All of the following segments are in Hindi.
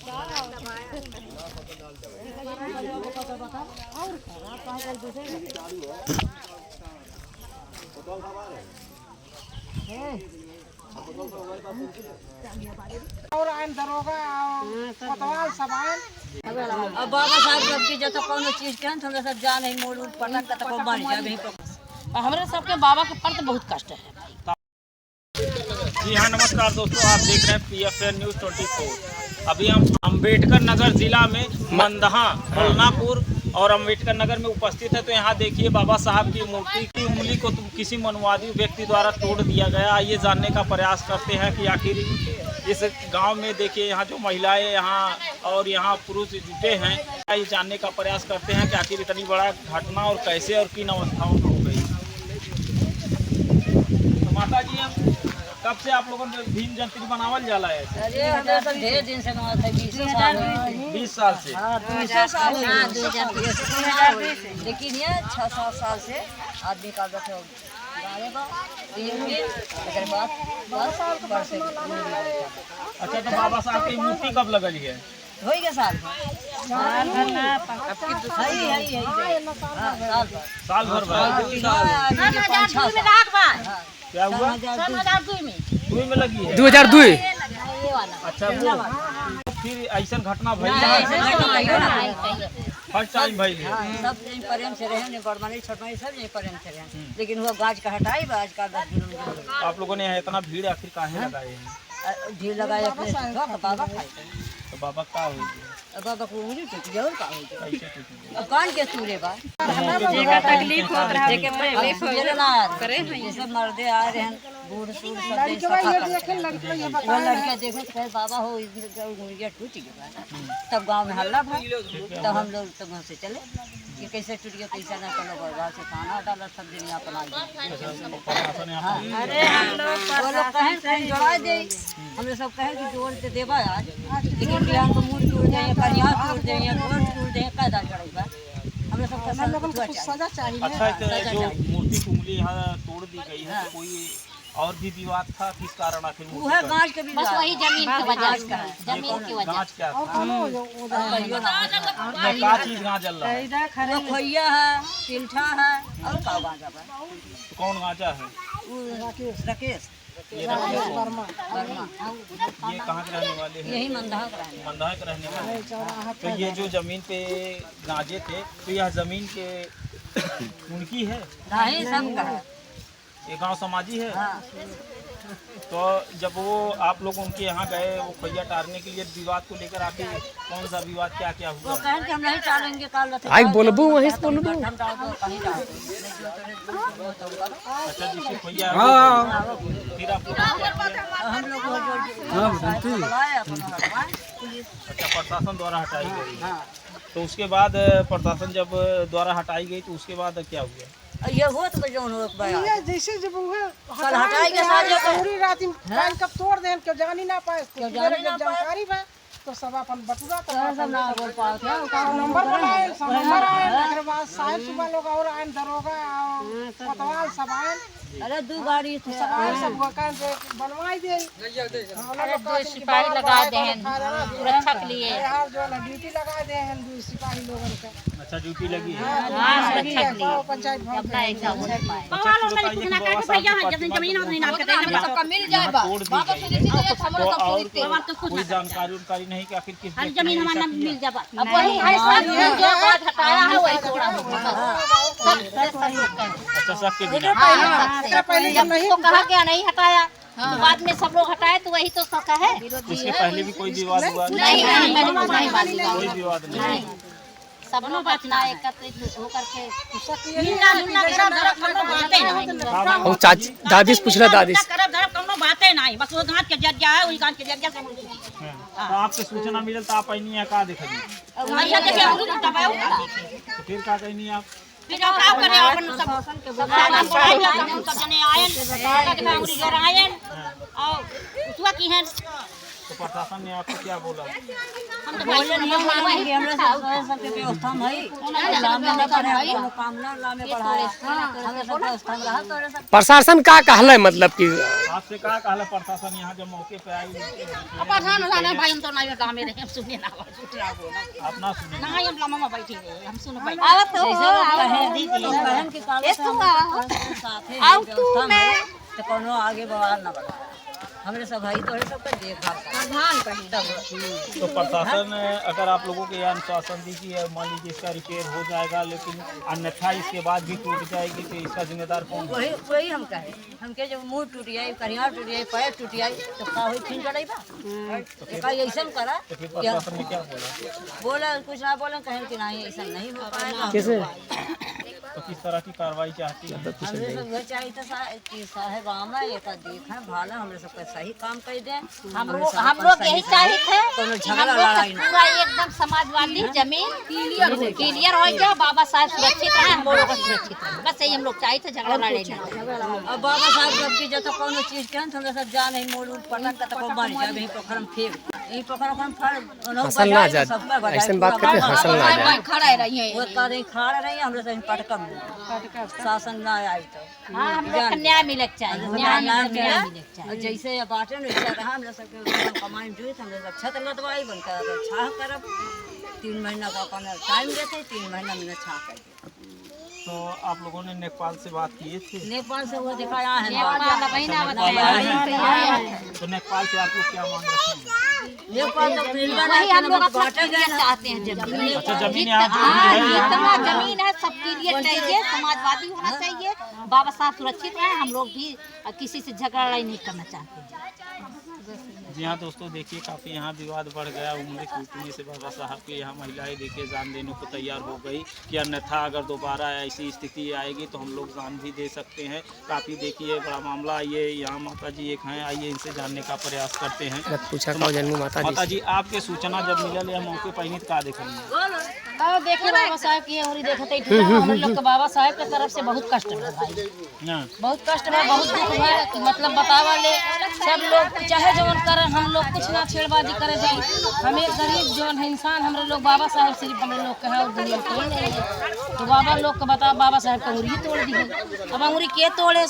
और आइन दरोगा कोतवाल सब आइन। अब बाबा साहब जब की जब कोनो चीज के थोड़ा सा जान है मोड़ पटक तक बन जाए हमरे सबके बाबा के पर बहुत कष्ट है। जी हाँ, नमस्कार दोस्तों, आप देख रहे हैं PFN न्यूज़ 24। अभी हम अंबेडकर नगर जिला में मंदहा, होलनापुर और अंबेडकर नगर में उपस्थित है। तो यहाँ देखिए बाबा साहब की मूर्ति की उंगली को किसी मनवादी व्यक्ति द्वारा तोड़ दिया गया। आइए जानने का प्रयास करते हैं कि आखिर इस गांव में देखिए यहाँ जो महिलाएं यहाँ और यहाँ पुरुष जुटे हैं, ये जानने का प्रयास करते हैं कि आखिर इतनी बड़ा घटना और कैसे और किन अवस्थाओं में हो गई। तो माता जी, हम कब से आप लोगों ने भीम जयंती बनावल जाला है? अरे हमें तो ढेर दिन से बनावत है, 20 साल से। हाँ, 20 साल लेकिन ये 6-7 साल से आदमी का बैठे गाने का अच्छा, तो बाबा साहब की मूर्ति कब लगल है? हो गया साल साल भर क्या हुआ? 2002 में लगी है। 2002। अच्छा, वो फिर ऐसा घटना भई फर्स्ट टाइम भई है। सब प्रेम से रहे ने बड़मानी छोटमानी सब प्रेम से रहे, लेकिन वो गाज का हटाई आज का 10 दिन में। आप लोगों ने यहाँ इतना भीड़ आखिर काहे लगाए हैं? भीड़ लगाए अपने बाबा खाए। तो बाबा का हुई? बाबा को उंगली टूट गया और का हो गया। अब कान के सूरे बा जेका तकलीफ होत रहा जेके करे जैसे मर्दे आ रहे हैं बूढ़ सूढ़ सब वो लड़के देखे कहे बाबा हो उंगलियां टूट गया। तब गांव में हल्ला था, तब हम लोग तब वहाँ से चले कि कैसे टूट गया कैसे ना चलो बर्बाद से खाना डाला सब दिन अपना। अरे हम वो लोग कहें जोड़ा दे, हम सब कहें कि जोड़ दे देवा आज, लेकिन बिहार को मुँह टूट जाए करिया टूट जाए गोड़ टूट जाए पैदा चढ़ेगा। हमें सब सजा चाहिए। अच्छा, जो मूर्ति की उंगली यहाँ तोड़ दी गई है, तो कोई और भी विवाद था? किस कारण आखिर वो है गांच के बस वही जमीन की वजह से, जमीन की वजह गांच क्या था? का क्या चीज गांच जल रहा है? वो खोइया है, पिंठा है और का गांजा है। तो कौन गांचा है? राकेश ये राकेश वर्मा ये कहाँ के रहने वाले हैं? यही मंदहा का रहने मंदहा के रहने वाले हैं। तो ये जो जमीन पे गांजे थे, तो यह जमीन के उनकी है? नहीं सब का है, ये गांव समाजी है। हाँ। तो जब वो आप लोग उनके यहाँ गए वो खैया टारने के लिए, विवाद को लेकर आके कौन सा विवाद क्या क्या हुआ? वो कहें कि हम नहीं टालेंगे काल आई बोलबू वहीं से बोलबू। हम डाल दो कहीं डाल अच्छा, जिससे खैया फिर आप लोग हम लोग अच्छा, प्रशासन द्वारा हटाई गई। तो उसके बाद प्रशासन जब द्वारा हटाई गई तो उसके बाद क्या हुआ? ये हो तो जो ये जैसे जब वो कल हटाई के साथ पूरी रात में कब तोड़ दें क्यों जानी ना पाए, जानकारी बा तो सब अपन बटुआ सब ना बोल पाओ क्या नंबर बनाए, सब नंबर आए। फिर बाद साहब सुबह लोग और आए, दरोगा कोतवाल सब आए। अरे 2 गाड़ी थे सब आए, सब वकान से बनवाई दे। अरे 2 सिपाही लगा दे हैं सुरक्षा के लिए। यार जो है ड्यूटी लगा दे हैं 2 सिपाही लोगों का। अच्छा, ड्यूटी लगी है। हां, सुरक्षा के लिए पंचायत भवन अपना एग्जाम हो पाए। बाबा लोग ने पूछना कर कि भैया जब जमीन अपनी नाम पे हम सबका मिल जाए वापस कोई जानकारी नहीं कि आखिर किस जमीन हमारा नाम मिल जाए। अब वही है सब जो बात हटाया है वही थोड़ा अच्छा, सबके बिना पहले जब नहीं तो कहा गया नहीं हटाया, तो बाद में सब लोग हटाए तो वही तो सबका है। इसके पहले भी कोई विवाद हुआ? कोई विवाद नहीं। सब लोग बचना एकत्रित होकर के मिलना जुलना करब धरब कोनो बातें नहीं। और चाची दादी से पूछला, दादी से करब धरब कोनो बातें नहीं, बस वो गांठ के जरिया है, वही गांठ के जरिया से तो आपके सूचना मिलल तो आप आइनी का देखली? भैया देखे हम दबाओ तो फिर का कहनी आप? फिर का करे अपन सब नाम पढ़ाई सब जने आयन का देखा उरी जोर आयन और उसवा की है तो प्रशासन ने आपको क्या बोला? बोले नहीं माने कि हमरा सबके व्यवस्था में है लामे न करे कोनो काम ना लामे पढ़ाए हमरा सब व्यवस्था में रहा तोरे सब प्रशासन का कहले मतलब कि आपसे क्या कहला प्रशासन यहाँ जब मौके पे आई? प्रधान ना भाई हम तो नहीं गांव में रहे हम सुने ना आप ना सुने? ना हम लम्मा बैठे रहे हम सुन भाई आवत हो बहन के काले साथे आओ तू मैं तो कोनो आगे बवाल ना बढ़ा हमरे सब भाई तोरे सब का देखभाल प्रधान कहीं तब तो प्रशासन अगर आप लोगों के अनुशासन दी कि मान लीजिए इसका रिपेयर हो जाएगा लेकिन अन्यथा इसके बाद भी टूट जाएगी तो इसका जिम्मेदार कौन? वही हम कहे हमके जब मुंह टूट जाए करिया टूट जाए पैर टूट जाए तो का होई फिर चढ़ाईबा का ऐसा करा तो फिर प्रशासन ने क्या बोला? कुछ ना बोला कहें कि नहीं ऐसा नहीं हो पाएगा कैसे तो किस तरह की कार्रवाई चाहती है? हमरे सब घर चाहिए था कि साहेब आमा एक देखें भाला हमरे सब सही काम कर दे हम लोग यही चाहिए थे कोनो झगड़ा लड़ाई ना पूरा एकदम समाजवादी जमीन क्लियर हो गया बाबा साहब सुरक्षित रहे हम लोग सुरक्षित रहे बस यही हम लोग चाहिए थे झगड़ा लड़े ना। अब बाबा साहब जब की जब कोनो चीज के हमरे सब जान नहीं मोल पटक का तो मार जाए यही पोखर में फेंक यही पोखर में फड़ हंसल ना जा ऐसे बात करते हंसल ना जा खड़े रहिए वो करे खड़ा रही हमरे सब पटकम शासन ना आई तो हां हम लोग को न्याय मिलक चाहिए न्याय मिलक चाहिए जैसे बाटे न वैसा रहा हमरा सबके कमाई जोई हमरे सब छत लदवाई बनकर छाह करब 3 महीना का अपन टाइम देते 3 महीना में छाह कर तो आप लोगों ने नेपाल से बात किए थे? नेपाल से वो दिखाया है तो नेपाल से आप लोग क्या मांग रखे हैं? नेपाल तो वही हम लोग अपना क्लियर चाहते हैं जमीन अच्छा जमीन यहाँ जितना जमीन है सब क्लियर चाहिए समाजवादी होना चाहिए बाबा साहब सुरक्षित रहे हम लोग भी किसी से झगड़ा लड़ाई नहीं करना चाहते हैं। जी हाँ दोस्तों देखिए काफ़ी यहाँ विवाद बढ़ गया उम्र टूटने से बाबा साहब के यहाँ महिलाएं देखिए जान देने को तैयार हो गई कि अन्यथा अगर दोबारा ऐसी स्थिति आएगी तो हम लोग जान भी दे सकते हैं। काफ़ी देखिए बड़ा मामला ये यहाँ माता जी एक हैं आइए इनसे जानने का प्रयास करते हैं। पूछा माता जी आपके सूचना जब मिलल या मौके पर का देखेंगे? देखिए बाबा साहब की उंगली देखते ही हम लोग के बाबा साहब के तरफ से बहुत कष्ट है भाई बहुत कष्ट है बहुत दुख है मतलब बतावा ले सब लोग चाहे जवन करे हम लोग कुछ ना छेड़बाजी करे जाए हमें गरीब जवन है इंसान हम लोग बाबा साहब सिर्फ हम लोग के है और दुनिया कोई नहीं है तो बाबा लोग को बता बाबा साहब का उंगली तोड़ दी अब अंगुरी के तोड़े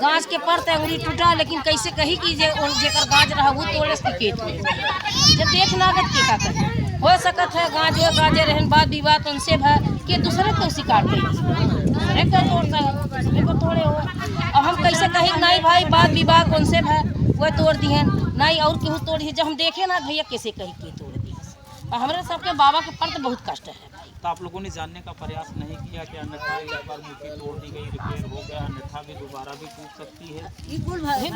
गाछ के पर अंगुरी टूटा लेकिन कैसे कही कि जेकर गाछ रहा वो तोड़े के तोड़े जब देख लागत के का करे हो सकत है गाजे रहन बात विवाद उनसे भा कि दूसरे को शिकार कर दूसरे को तोड़ता है दूसरे को तोड़े हो अब हम कैसे कहें नहीं भाई बात विवाद उनसे भा वह तोड़ दिए नहीं और केहू तोड़ी जब हम देखे ना भैया कैसे कही के तोड़ दिए और हमारे सबके बाबा के पर तो बहुत कष्ट है। तो आप लोगों ने जानने का प्रयास नहीं किया कि अन्यथा एक बार मूर्ति तोड़ दी गई रिपेयर हो गया अन्यथा भी दोबारा भी टूट सकती है?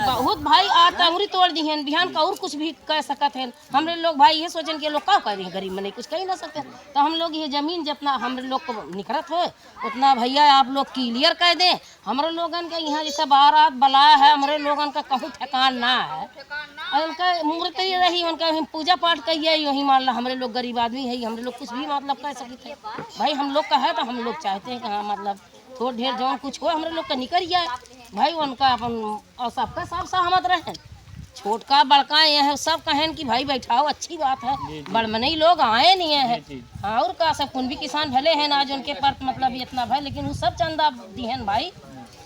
बहुत भाई आज अंगुरी तोड़ दी है बिहान का और कुछ भी कह सकते हैं हमरे लोग भाई ये सोचन के लोग क्या कर रहे हैं गरीब में नहीं कुछ कह ना सकते तो हम लोग ये जमीन जितना हमरे लोग को निखरत हो उतना भैया आप लोग क्लियर कर दें। हमारे लोगन का यहाँ जैसा बारात बला है हमारे लोगन का कहूँ ठिकान ना है और उनका मूर्ति रही उनका पूजा पाठ कहिए यही मान ला हमारे लोग गरीब आदमी है हमरे लोग कुछ भी मतलब कह सकते हैं भाई हम लोग का है तो हम लोग चाहते हैं कि हाँ मतलब थोड़ा ढेर जौन कुछ हो हमारे लोग का निकल जाए भाई उनका अपन और सबका सब सहमत रहे छोटका बड़का ये है सब कहें कि भाई बैठाओ अच्छी बात है बड़मनई लोग आए नहीं है हाँ और का सब कुन भी किसान भले हैं आज उनके पर मतलब इतना भाई लेकिन वो सब चंदा दिहन भाई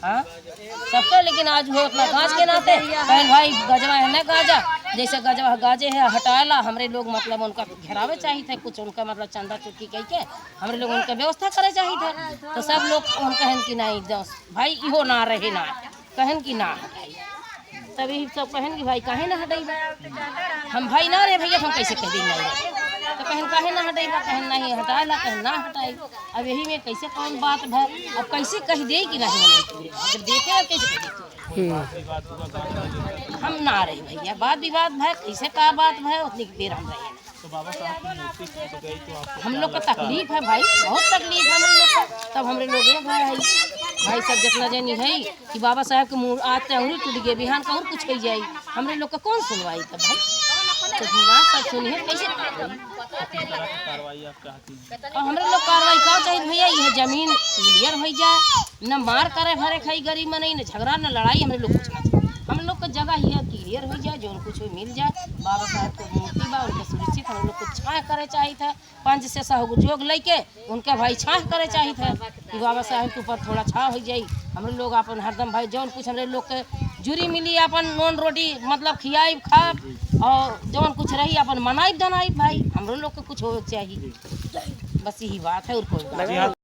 हाँ सबका लेकिन आज वो अपना गाज के नाते बहन भाई गजवा है ना गाजा जैसे गजवा गाजे है हटाला हमरे लोग मतलब उनका घेरावे चाहिए थे कुछ उनका मतलब चंदा चुटकी कह के हमरे लोग उनका व्यवस्था करे चाहिए थे तो सब लोग कहन कि नहीं भाई इहो ना रहे ना कहन कि ना हटाई तभी सब कहन कि भाई काहे ना हटाई हम भाई ना रहे भैया हम कैसे कह देंगे तो कहन काहे ना हटाई कहन नहीं हटाला कहन ना हटाई अब यही में कैसे कौन बात है अब कैसे कह दे कि नहीं जब देखे कैसे हम ना रहे भैया बात विवाद है कैसे का बात है उतनी देर हम रहे तो बाबा साहब की मूर्ति टूट गई तो आप हम लोग को तकलीफ है भाई बहुत तकलीफ है हम लोग को तब हमारे लोग भाई सब जितना जानी है कि बाबा साहब के मुँह आज अंगुरी टूट गए बिहान का और कुछ कही जाए हमारे लोग का कौन सुनवाई तब भाई तो सब सुनिए कैसे कार्रवाई आप चाहती हैं? हमारे लोग कार्रवाई का चाहिए भैया यह जमीन क्लियर हो जाए न मार करे भरे खाई गरीब में नहीं न झगड़ा न लड़ाई हमारे लोग कुछ ना चाहिए हम लोग लोग का जगह ये क्लियर हो जाए, जो कुछ मिल जाए। बाबा साहब को मूर्ति बा उनके सुरक्षित हम लोग को छाह करे चाहिए था, 5 से सहयोग लेके उनके भाई छाह करे चाहिए था कि बाबा साहब के ऊपर थोड़ा छाह हो जाए। हम लोग अपन हरदम भाई जौन कुछ हमारे लोग के जुरी मिली अपन नॉन रोटी मतलब खियाई खाब, और जौन कुछ रही अपन मनाई दनाई भाई, हम लोग को कुछ हो चाहिए, बस यही बात है और कोई बात नहीं।